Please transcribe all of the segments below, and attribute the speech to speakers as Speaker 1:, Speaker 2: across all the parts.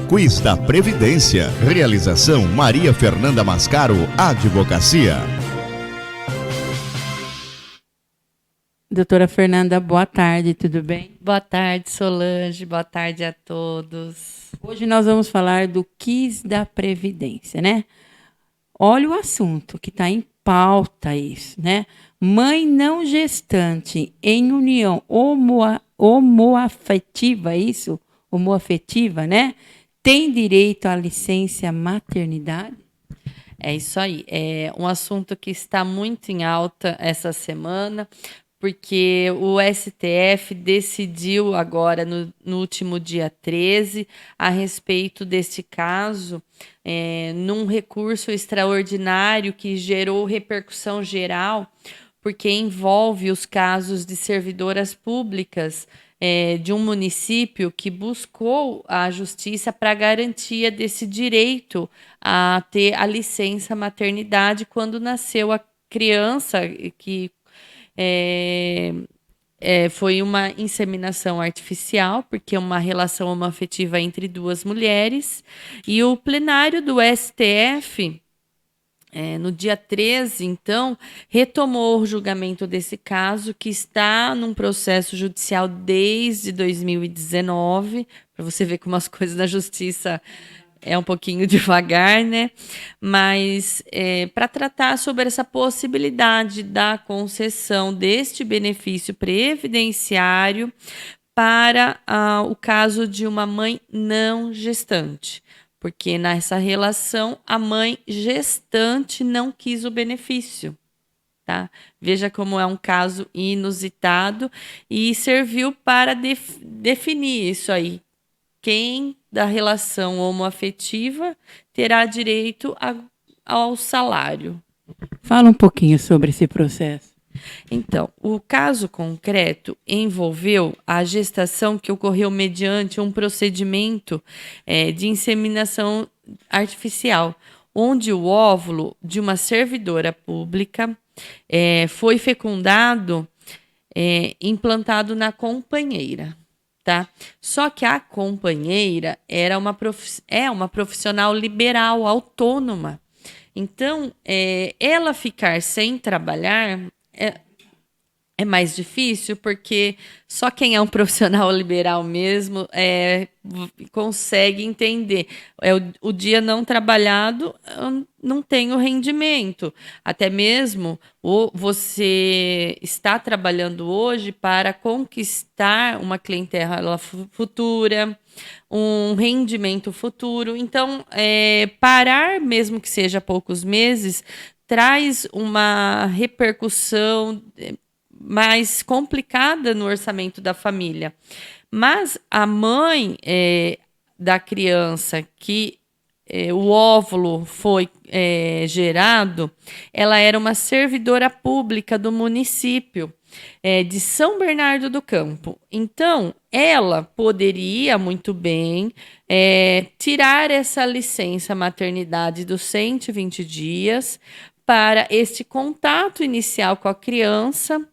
Speaker 1: Quiz da Previdência. Realização Maria Fernanda Mascaro, Advocacia.
Speaker 2: Doutora Fernanda, boa tarde, tudo bem?
Speaker 3: Boa tarde, Solange. Boa tarde a todos.
Speaker 2: Hoje nós vamos falar do Quiz da Previdência, né? Olha o assunto que está em pauta isso, né? Mãe não gestante em união homoafetiva, isso? Homoafetiva, né? Tem direito à licença maternidade?
Speaker 3: É isso aí. É um assunto que está muito em alta essa semana, porque o STF decidiu agora, no último dia 13, a respeito desse caso, num recurso extraordinário que gerou repercussão geral, porque envolve os casos de servidoras públicas de um município que buscou a justiça para garantia desse direito a ter a licença maternidade quando nasceu a criança que foi uma inseminação artificial, porque é uma relação homoafetiva entre duas mulheres, e o plenário do STF, no dia 13, então, retomou o julgamento desse caso, que está num processo judicial desde 2019, para você ver como as coisas na justiça é um pouquinho devagar, né? Mas para tratar sobre essa possibilidade da concessão deste benefício previdenciário para o caso de uma mãe não gestante. Porque nessa relação, a mãe gestante não quis o benefício. Tá? Veja como é um caso inusitado e serviu para definir isso aí. Quem da relação homoafetiva terá direito ao salário.
Speaker 2: Fala um pouquinho sobre esse processo.
Speaker 3: Então, o caso concreto envolveu a gestação que ocorreu mediante um procedimento de inseminação artificial, onde o óvulo de uma servidora pública foi fecundado, implantado na companheira. Tá? Só que a companheira é uma profissional liberal, autônoma. Então, ela ficar sem trabalhar é mais difícil, porque só quem é um profissional liberal mesmo consegue entender. O dia não trabalhado não tem o rendimento. Até mesmo você está trabalhando hoje para conquistar uma clientela futura, um rendimento futuro. Então, parar, mesmo que seja poucos meses, traz uma repercussão mais complicada no orçamento da família. Mas a mãe da criança que o óvulo foi gerado, ela era uma servidora pública do município de São Bernardo do Campo. Então, ela poderia muito bem tirar essa licença maternidade dos 120 dias para este contato inicial com a criança,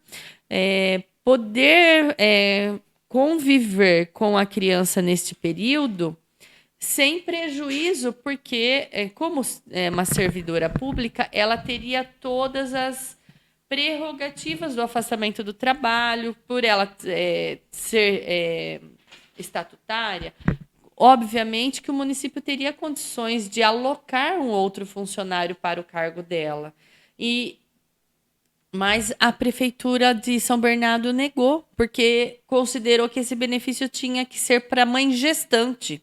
Speaker 3: poder conviver com a criança neste período sem prejuízo, porque, como é uma servidora pública, ela teria todas as prerrogativas do afastamento do trabalho, por ela ser estatutária. Obviamente que o município teria condições de alocar um outro funcionário para o cargo dela. Mas a prefeitura de São Bernardo negou, porque considerou que esse benefício tinha que ser para a mãe gestante.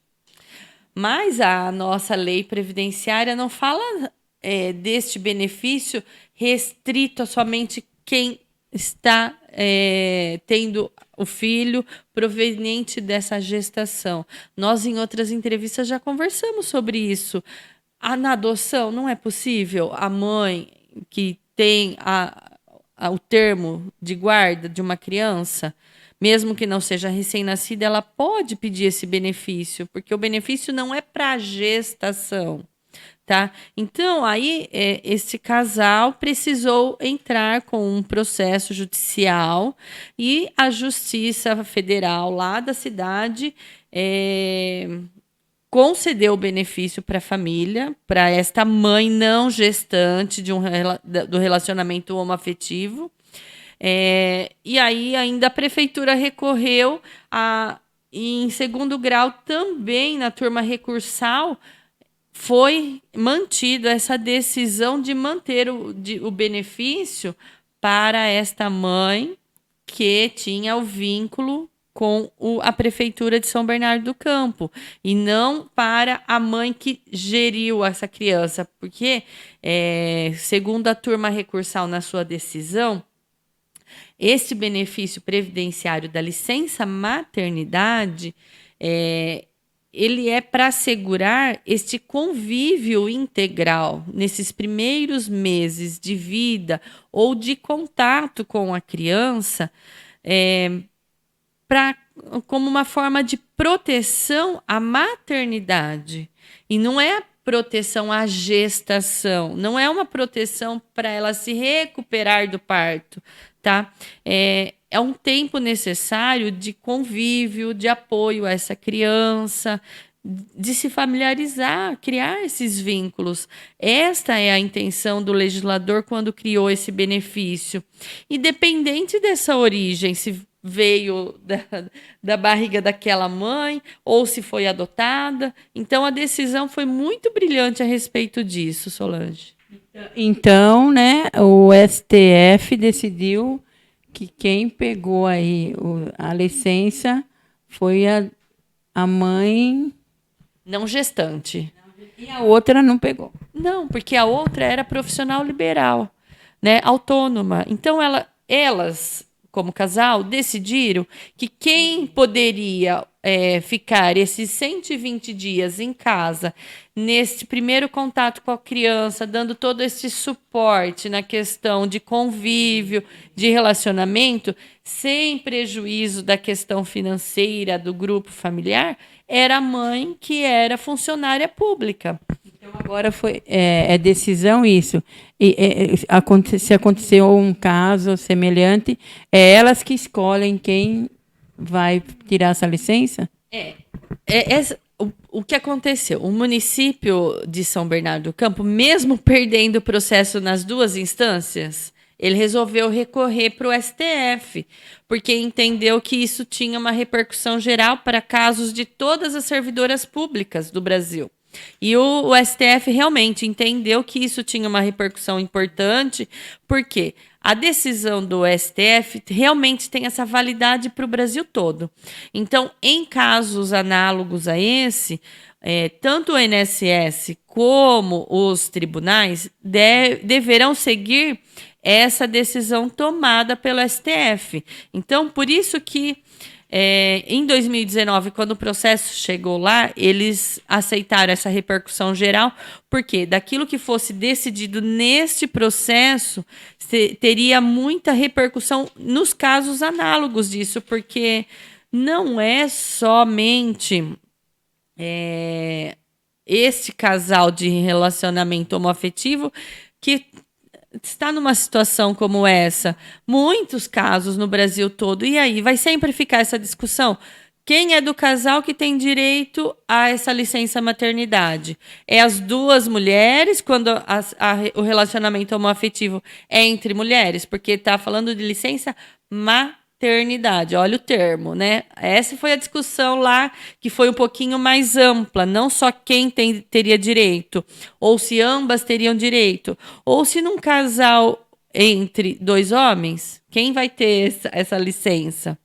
Speaker 3: Mas a nossa lei previdenciária não fala deste benefício restrito a somente quem está tendo o filho proveniente dessa gestação. Nós, em outras entrevistas, já conversamos sobre isso. Na adoção, não é possível a mãe que tem o termo de guarda de uma criança, mesmo que não seja recém-nascida, ela pode pedir esse benefício, porque o benefício não é para gestação. Tá? Então, aí, esse casal precisou entrar com um processo judicial e a Justiça Federal lá da cidade concedeu o benefício para a família, para esta mãe não gestante do relacionamento homoafetivo. E aí ainda a prefeitura recorreu em segundo grau também na turma recursal, foi mantida essa decisão de manter o benefício para esta mãe que tinha o vínculo com a Prefeitura de São Bernardo do Campo, e não para a mãe que geriu essa criança, porque, segundo a turma recursal na sua decisão, esse benefício previdenciário da licença maternidade, ele é para assegurar este convívio integral nesses primeiros meses de vida ou de contato com a criança, como uma forma de proteção à maternidade. E não é a proteção à gestação, não é uma proteção para ela se recuperar do parto, tá? É um tempo necessário de convívio, de apoio a essa criança, de se familiarizar, criar esses vínculos. Esta é a intenção do legislador quando criou esse benefício. Independente dessa origem, se veio da barriga daquela mãe ou se foi adotada. Então, a decisão foi muito brilhante a respeito disso, Solange.
Speaker 2: Então, né, o STF decidiu que quem pegou aí a licença foi a mãe...
Speaker 3: Não gestante.
Speaker 2: E a outra não pegou.
Speaker 3: Não, porque a outra era profissional liberal, né, autônoma. Então, elas, como casal, decidiram que quem poderia ficar esses 120 dias em casa, nesse primeiro contato com a criança, dando todo esse suporte na questão de convívio, de relacionamento, sem prejuízo da questão financeira do grupo familiar, era a mãe que era funcionária pública.
Speaker 2: Então, agora é decisão isso. Se aconteceu um caso semelhante, é elas que escolhem quem vai tirar essa licença?
Speaker 3: O que aconteceu? O município de São Bernardo do Campo, mesmo perdendo o processo nas duas instâncias, ele resolveu recorrer para o STF, porque entendeu que isso tinha uma repercussão geral para casos de todas as servidoras públicas do Brasil. E o STF realmente entendeu que isso tinha uma repercussão importante, porque a decisão do STF realmente tem essa validade para o Brasil todo. Então, em casos análogos a esse, tanto o INSS como os tribunais deverão seguir essa decisão tomada pelo STF. Então, por isso que em 2019, quando o processo chegou lá, eles aceitaram essa repercussão geral, porque daquilo que fosse decidido neste processo, teria muita repercussão nos casos análogos disso, porque não é somente este casal de relacionamento homoafetivo que está numa situação como essa, muitos casos no Brasil todo, e aí vai sempre ficar essa discussão. Quem é do casal que tem direito a essa licença maternidade? É as duas mulheres, quando o relacionamento homoafetivo é entre mulheres, porque está falando de licença maternidade, olha o termo, né? Essa foi a discussão lá, que foi um pouquinho mais ampla, não só quem teria direito, ou se ambas teriam direito, ou se num casal entre dois homens, quem vai ter essa licença?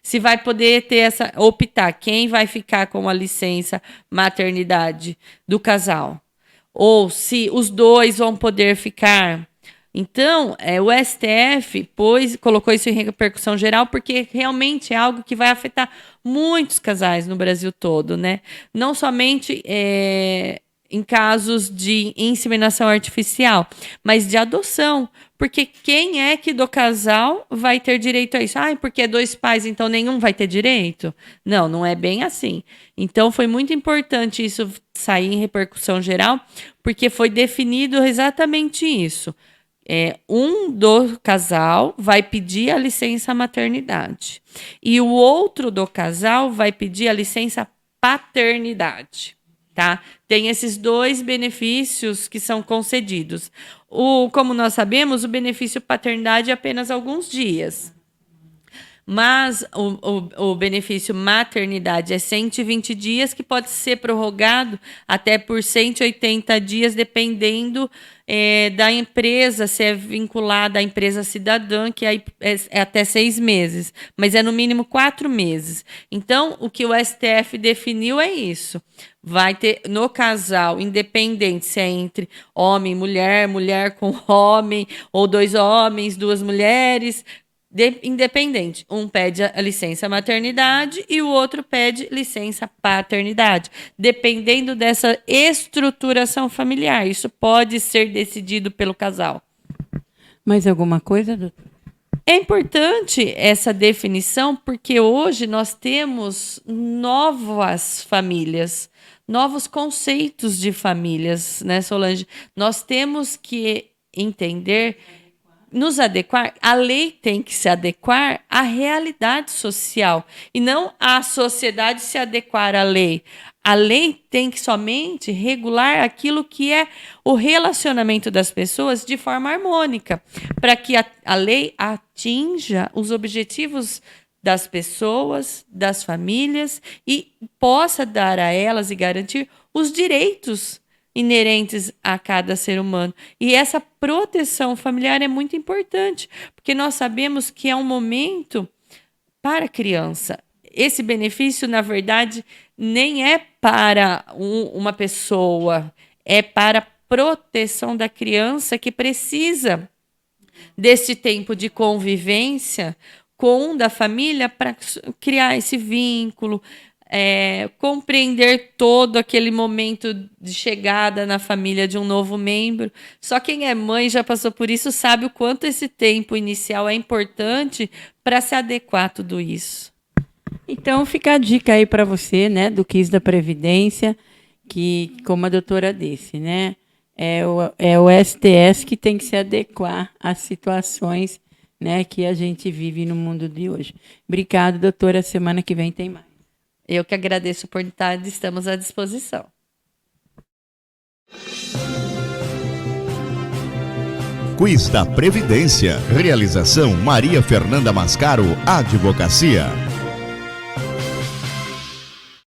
Speaker 3: Se vai poder ter optar quem vai ficar com a licença maternidade do casal, ou se os dois vão poder ficar. Então, o STF colocou isso em repercussão geral, porque realmente é algo que vai afetar muitos casais no Brasil todo, né? Não somente em casos de inseminação artificial, mas de adoção. Porque quem é que do casal vai ter direito a isso? Porque é dois pais, então nenhum vai ter direito? Não, não é bem assim. Então, foi muito importante isso sair em repercussão geral, porque foi definido exatamente isso. Um do casal vai pedir a licença maternidade e o outro do casal vai pedir a licença paternidade. tá? Tem esses 2 benefícios que são concedidos. Como nós sabemos, o benefício paternidade é apenas alguns dias. Mas o benefício maternidade é 120 dias, que pode ser prorrogado até por 180 dias, dependendo da empresa, se é vinculada à empresa cidadã, que é até 6 meses, mas é no mínimo 4 meses. Então, o que o STF definiu é isso. Vai ter, no casal, independente se é entre homem e mulher, mulher com homem, ou 2 homens, 2 mulheres, independente. Um pede a licença maternidade e o outro pede licença paternidade, dependendo dessa estruturação familiar. Isso pode ser decidido pelo casal.
Speaker 2: Mais alguma coisa, doutor?
Speaker 3: É importante essa definição porque hoje nós temos novas famílias, novos conceitos de famílias, né, Solange? Nós temos que entender, nos adequar, a lei tem que se adequar à realidade social e não a sociedade se adequar à lei. A lei tem que somente regular aquilo que é o relacionamento das pessoas de forma harmônica, para que a lei atinja os objetivos das pessoas, das famílias e possa dar a elas e garantir os direitos inerentes a cada ser humano. E essa proteção familiar é muito importante, porque nós sabemos que é um momento para a criança. Esse benefício, na verdade, nem é para uma pessoa, é para a proteção da criança que precisa desse tempo de convivência com da família para criar esse vínculo, compreender todo aquele momento de chegada na família de um novo membro. Só quem é mãe já passou por isso, sabe o quanto esse tempo inicial é importante para se adequar a tudo isso.
Speaker 2: Então fica a dica aí para você, né, do Quiz da Previdência, que, como a doutora disse, né, é o STS que tem que se adequar às situações, né, que a gente vive no mundo de hoje. Obrigado, doutora. Semana que vem tem mais.
Speaker 3: Eu que agradeço a oportunidade, estamos à disposição.
Speaker 1: Quiz da Previdência. Realização Maria Fernanda Mascaro, Advocacia.